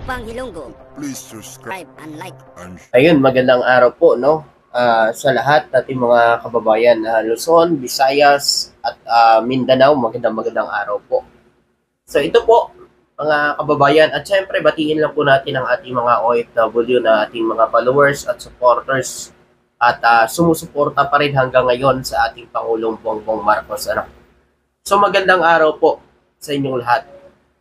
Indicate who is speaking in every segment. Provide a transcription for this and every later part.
Speaker 1: Upang Hilonggo,
Speaker 2: Please subscribe
Speaker 1: and like.
Speaker 3: Ayun, magandang araw po, no? Sa lahat nating mga kababayan na Luzon, Visayas at Mindanao, magandang araw po. So ito po, mga kababayan, at syempre batiin lang po natin ang ating mga OFW na ating mga followers at supporters at sumusuporta pa rin hanggang ngayon sa ating Pangulong Bongbong Marcos. So magandang araw po sa inyong lahat.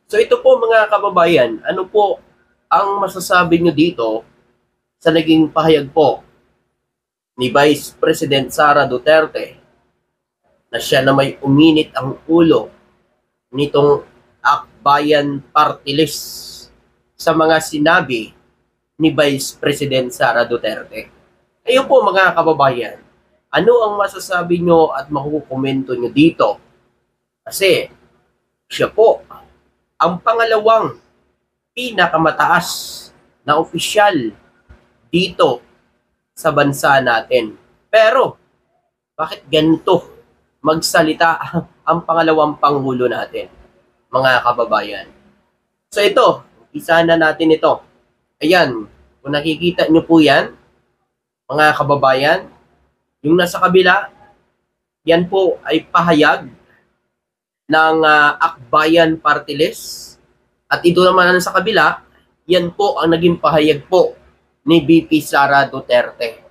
Speaker 3: So ito po mga kababayan, ano po ang masasabi nyo dito sa naging pahayag po ni Vice President Sara Duterte na siya na may uminit ang ulo nitong Akbayan Party List sa mga sinabi ni Vice President Sara Duterte. Kayo po mga kababayan, ano ang masasabi nyo at makukomento nyo dito? Kasi siya po ang pangalawang pinakamataas na opisyal dito sa bansa natin. Pero, bakit ganito magsalita ang pangalawang pangulo natin, mga kababayan? So ito, isa na natin ito. Ayan, kung nakikita nyo po yan, mga kababayan, yung nasa kabila, yan po ay pahayag ng Akbayan Party List. At ito naman sa kabila, yan po ang naging pahayag po ni VP Sara Duterte.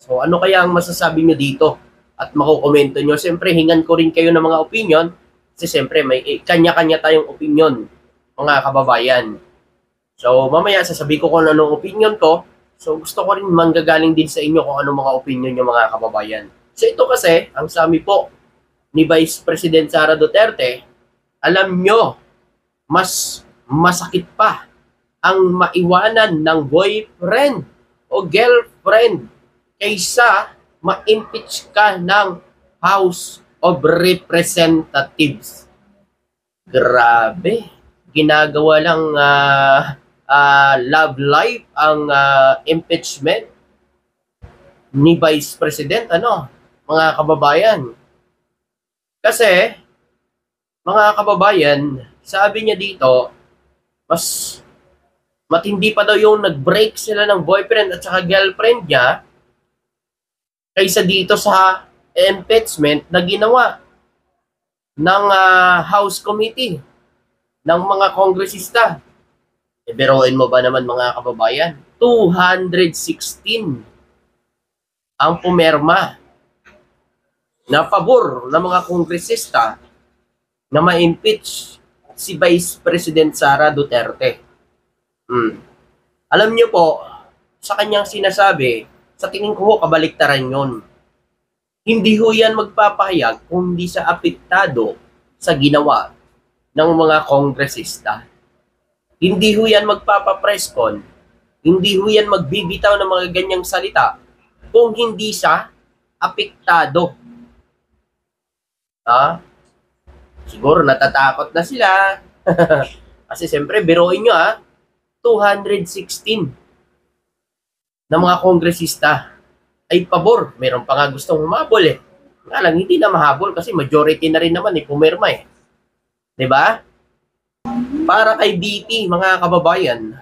Speaker 3: So ano kaya ang masasabi nyo dito? At makukomento nyo. Siyempre, hingan ko rin kayo ng mga opinion. Kasi siyempre, may kanya-kanya tayong opinion, mga kababayan. So mamaya, sasabihin ko kung anong opinion ko. So gusto ko rin manggagaling din sa inyo kung anong mga opinion nyo, mga kababayan. So ito kasi, ang sabi po ni Vice President Sara Duterte, alam nyo, mas masakit pa ang maiwanan ng boyfriend o girlfriend kaysa ma-impeach ka ng House of Representatives. Grabe, ginagawa lang love life ang impeachment ni Vice President, mga kababayan. Kasi, mga kababayan, sabi niya dito, mas matindi pa daw yung nag-break sila ng boyfriend at saka girlfriend niya kaysa dito sa impeachment na ginawa ng House Committee ng mga kongresista. Biruin mo ba naman, mga kababayan? 216 ang pumerma na pabor ng mga kongresista na ma-impeach si Vice President Sara Duterte. Alam niyo po, sa kanyang sinasabi, sa tingin ko kabaliktaran yon. Hindi ho yan magpapahayag kung hindi sa apektado sa ginawa ng mga kongresista. Hindi ho yan magpapapreskon, hindi ho yan magbibitaw ng mga ganyang salita kung hindi sa apektado. Siguro natatakot na sila. Kasi siyempre, biruin nyo 216 na mga kongresista ay pabor. Meron pa nga gustong humabol Nga lang, hindi na mahabol kasi majority na rin naman pumirma Diba? Para kay BP, mga kababayan,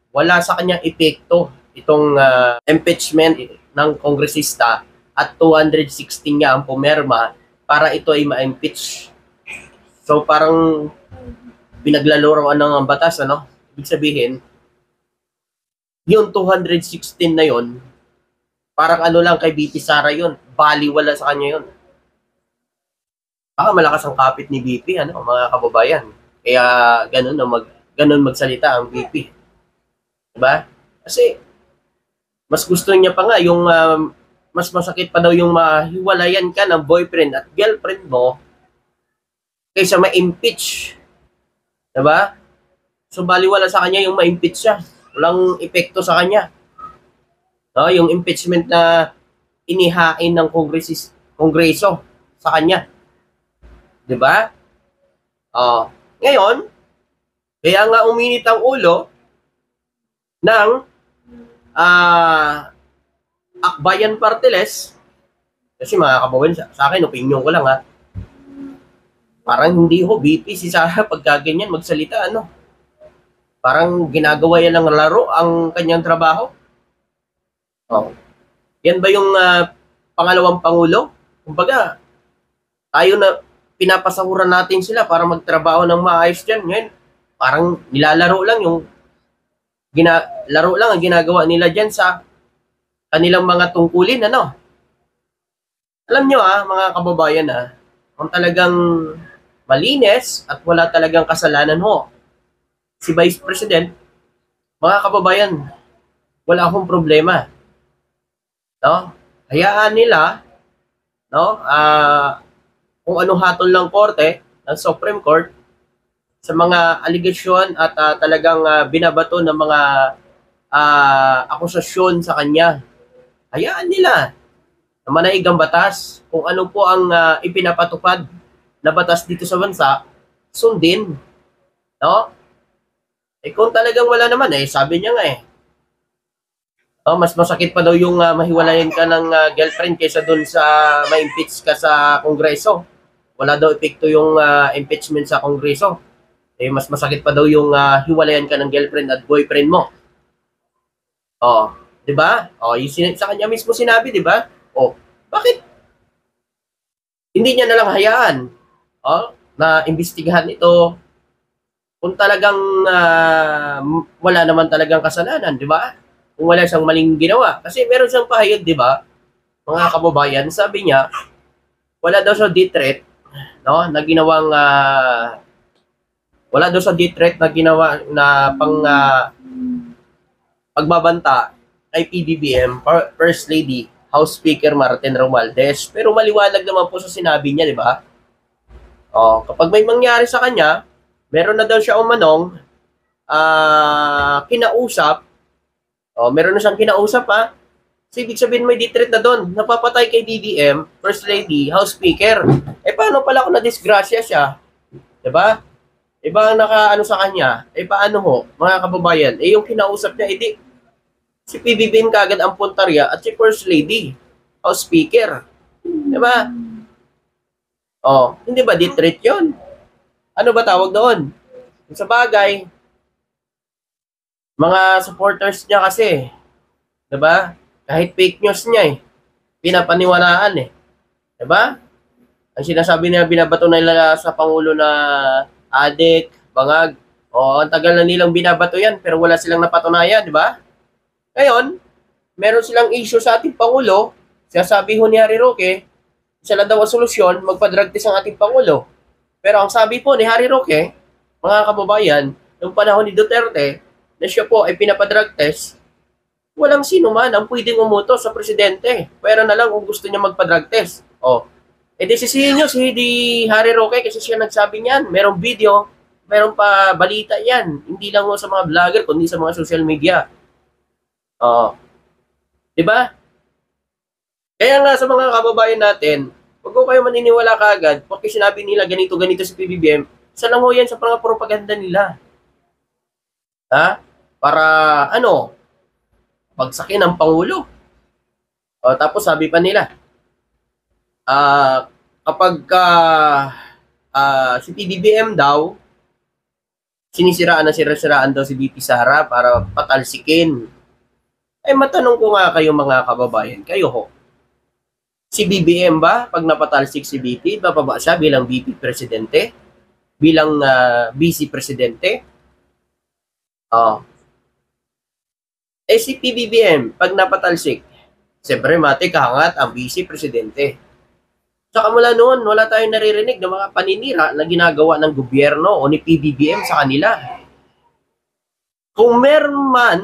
Speaker 3: wala sa kanyang epekto itong impeachment ng kongresista at 216 niya ang pumirma para ito ay ma-impeach. So parang pinaglalaroan ng batas, Ibig sabihin, yung 216 na yon, parang lang kay BP Sara yun. Baliwala sa kanya yun. Baka malakas ang kapit ni BP, mga kababayan. Kaya ganun magsalita ang BP. Diba? Kasi mas gusto niya pa nga yung mas masakit pa daw yung mahiwalayan ka ng boyfriend at girlfriend mo kaysa ma-impeach. Diba? So, baliwala sa kanya yung ma-impeach siya. Walang epekto sa kanya. Yung impeachment na inihain ng kongreso sa kanya. Diba? Ngayon, kaya nga uminit ang ulo ng Akbayan Party List. Kasi mga kababayan, sa akin, opinion ko lang Parang hindi ho BP si Sara pagka ganyan magsalita Parang ginagawa yan ng laro ang kanyang trabaho. Oh. Yan ba yung pangalawang pangulo? Kumbaga, tayo na pinapasahuran natin sila para magtrabaho ng maayos dyan. Ngayon, parang nilalaro lang laro lang ang ginagawa nila dyan sa kanilang mga tungkulin, ano? Alam nyo mga kababayan kung talagang malinis at wala talagang kasalanan si Vice President, mga kababayan, wala akong problema. No? Hayaan nila, no? Kung anong hatol ng korte, ng Supreme Court, sa mga aligasyon at talagang binabato ng mga akusasyon sa kanya. Hayaan nila na manaig ang batas. Kung ano po ang ipinapatupad na batas dito sa bansa, sundin. No? Kung talagang wala naman, sabi niya nga mas masakit pa daw yung mahiwalayan ka ng girlfriend kaysa dun sa ma-impeach ka sa Kongreso. Wala daw epekto yung impeachment sa Kongreso. Mas masakit pa daw yung hiwalayan ka ng girlfriend at boyfriend mo. 'Di ba? Yung sa kanya mismo sinabi, 'di ba? Bakit hindi niya na lang hayaan na imbestigahan ito kung talagang wala naman talagang kasalanan, 'di ba? Kung wala siyang maling ginawa. Kasi meron siyang pahayag, 'di ba? Mga kababayan, sabi niya, wala daw sa death threat, no, na ginawang wala daw sa death threat na ginawa na pang pagbabanta kay PBBM, First Lady, House Speaker Martin Romualdez. Pero maliwanag naman po sa sinabi niya, 'di ba? Kapag may mangyari sa kanya, meron na daw siya umanong kinausap. Meron na siyang kinausap So, ibig sabihin may death threat na doon. Napapatay kay BBM, First Lady, House Speaker. Paano pala kung na-disgrasya siya? 'Di ba? Iba ang nakaano sa kanya. Paano mga kababayan? Yung kinausap niya, si PBBM kagad ang puntarya at si First Lady, House Speaker. 'Di ba? Hindi ba death threat 'yon? Ano ba tawag doon? Sa bagay, mga supporters niya kasi, 'di ba? Kahit fake news niya pinapaniwalaan 'di ba? Ang sinasabi niya binabato nila sa pangulo na adik, bangag. Ang tagal na nilang binabato yan pero wala silang napatunayan, 'di ba? Ngayon, meron silang issue sa ating pangulo. Sinasabi ni Harry Roque, isa lang daw ang solusyon, magpa-drug test ang ating pangulo. Pero ang sabi po ni Harry Roque, mga kababayan, noong panahon ni Duterte, na siya po ay pinapa-drug test, walang sino man ang pwedeng umutos sa presidente. Pwera na lang kung gusto niya magpa-drug test. Sisihin nyo si Harry Roque kasi siya nagsabi niyan. Merong video, merong pa balita yan. Hindi lang sa mga vlogger, kundi sa mga social media. 'Di ba? Kaya nga sa mga kababayan natin, huwag ko kayo maniniwala kaagad porque sinabi nila ganito si PBBM. Isa lang yan sa mga propaganda nila. Para bagsakin ang Pangulo. Tapos sabi pa nila, kapag si PBBM daw, sinisiraan daw si BP Sara para patalsikin. Matanong ko nga kayo mga kababayan, kayo si BBM ba, pag napatalsik si BP, bababa siya bilang BP Presidente? Bilang Vice Presidente? Si PBBM, pag napatalsik, siyempre matik hangat ang Vice Presidente. Saka mula noon, wala tayong naririnig ng mga paninira na ginagawa ng gobyerno o ni PBBM sa kanila. Kung meron man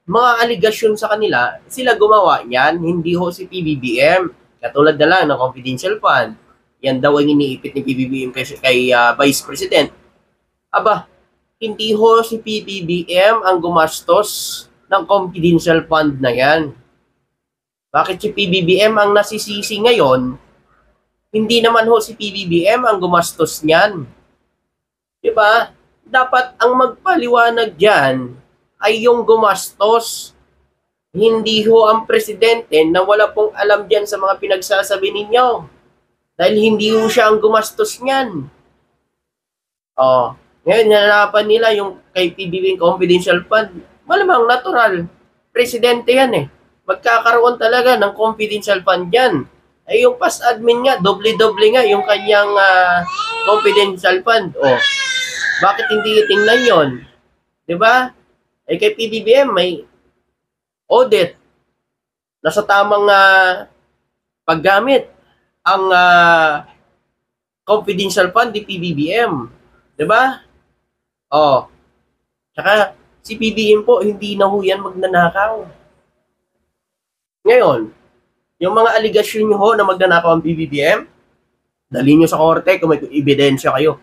Speaker 3: mga aligasyon sa kanila, sila gumawa niyan, hindi si PBBM. Katulad na lang ng confidential fund. Yan daw ang iniipit ni PBBM kay Vice President. Hindi si PBBM ang gumastos ng confidential fund na yan. Bakit si PBBM ang nasisisi ngayon? Hindi naman si PBBM ang gumastos niyan. Diba? Dapat ang magpaliwanag dyan ay yung gumastos. Hindi ang presidente na wala pong alam dyan sa mga pinagsasabi ninyo. Dahil hindi siya ang gumastos niyan. Ngayon, nalalapan nila yung kay PBBM Confidential Fund. Malamang natural. Presidente yan eh. Magkakaroon talaga ng confidential fund yan. Ay yung past admin nga, doble-doble nga yung kanyang confidential fund. Oh, bakit hindi tingnan yon? 'Di ba? Ay kay PBBM may audit na sa tamang paggamit ang confidential fund ni PBBM. 'Di ba? Oh. Saka si PBBM po hindi na ho yan magnanakaw. Ngayon, yung mga aligasyon nyo ho na magnanakaw ang PBBM, dali nyo sa korte kung may ebidensya kayo.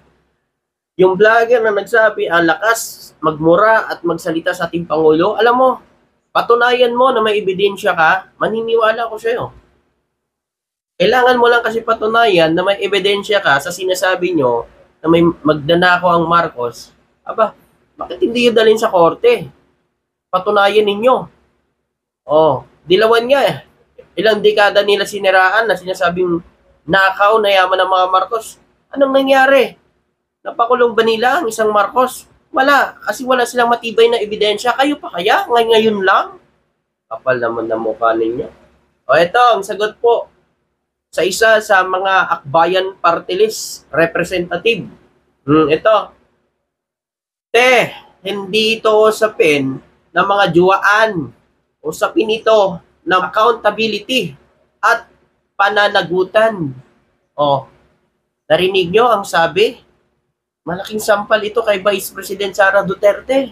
Speaker 3: Yung vlogger na nagsabi, ang lakas magmura at magsalita sa ating Pangulo, alam mo, patunayan mo na may ebidensya ka, maniniwala ko sa'yo. Kailangan mo lang kasi patunayan na may ebidensya ka sa sinasabi nyo na may magnanakaw ang Marcos. Aba, bakit hindi yun dalhin sa korte? Patunayan ninyo. Oh, dilawan nga eh. Ilang dekada nila siniraan na sinasabing nakaw na yaman ng mga Marcos. Anong nangyari? Napakulong ba nila ang isang Marcos? Wala. Kasi wala silang matibay na ebidensya. Kayo pa kaya? Ngayon lang? Kapal naman na mukha ninyo. O ito, ang sagot po sa isa sa mga Akbayan Party List representative. Ito. Hindi ito usapin ng mga juwaan. Usapin ito ng accountability at pananagutan. O, narinig nyo ang sabi? Malaking sampal ito kay Vice President Sara Duterte.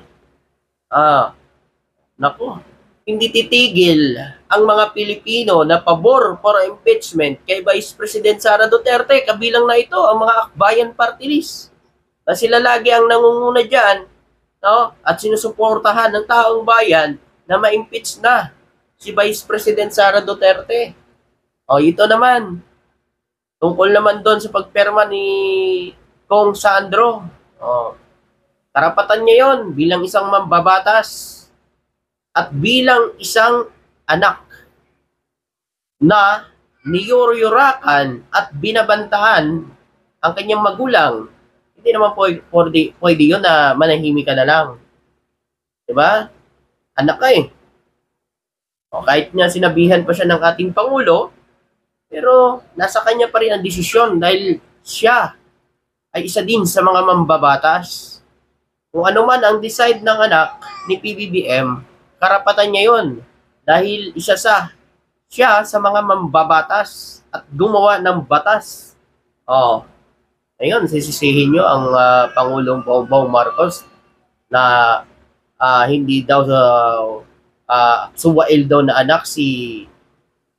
Speaker 3: Naku, hindi titigil ang mga Pilipino na pabor for impeachment kay Vice President Sara Duterte. Kabilang na ito ang mga Akbayan Party List. Na sila lagi ang nangunguna dyan, no? At sinusuportahan ng taong bayan na ma-impeach na si Vice President Sara Duterte. O, ito naman. Tungkol naman doon sa pagperma ni Kong Sandro. O, karapatan niya yon bilang isang mambabatas at bilang isang anak na niyuryurakan at binabantahan ang kanyang magulang. Hindi naman pwede yun na manahimik ka na lang. Diba? Anak ka eh. O, kahit nga sinabihan pa siya ng ating Pangulo, pero nasa kanya pa rin ang desisyon dahil siya ay isa din sa mga mambabatas. Kung ano man ang decide ng anak ni PBBM, karapatan niya yon dahil siya sa mga mambabatas at gumawa ng batas. Oh, ayun, sisisihin nyo ang Pangulong Bongbong Marcos na hindi daw suwail daw na anak si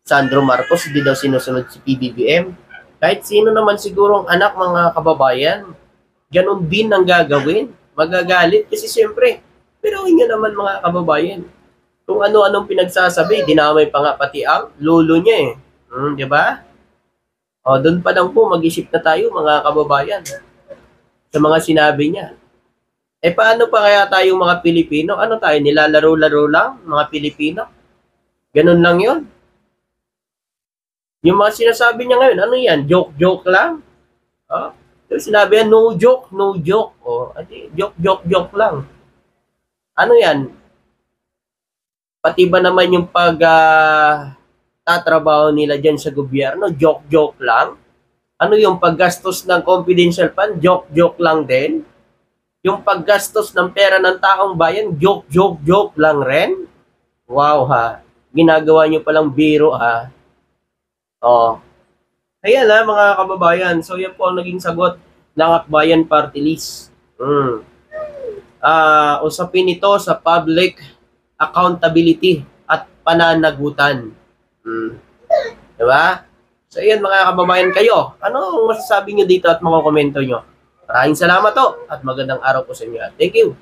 Speaker 3: Sandro Marcos, hindi daw sinusunod si PBBM. Kahit sino naman sigurong anak, mga kababayan, ganun din ang gagawin. Magagalit kasi siyempre, pero yun naman mga kababayan. Kung ano-anong pinagsasabi, dinamay pa nga pati ang lolo niya eh. Di ba? O, doon pa lang po mag-isip na tayo mga kababayan sa mga sinabi niya. Eh paano pa kaya tayo mga Pilipino? Ano tayo, nilalaro-laro lang mga Pilipino? Ganun lang yun. Yung mga sinasabi niya ngayon, ano yan? Joke-joke lang? Oh, yung sinabi yan, no joke, no joke. Oh, joke lang. Ano yan? Pati ba naman yung tatrabaho nila dyan sa gobyerno, joke-joke lang? Ano yung paggastos ng confidential fund, joke-joke lang din? Yung paggastos ng pera ng taong bayan, joke lang rin? Wow ha, ginagawa nyo palang biro ha. Oh. Ayan ha mga kababayan, so yan po ang naging sagot ng Akbayan Party List. Usapin ito sa public accountability at pananagutan. Diba? So ayan mga kababayan kayo, ano masasabi nyo dito at mga komento nyo? Maraming salamat to at magandang araw po sa inyo. Thank you.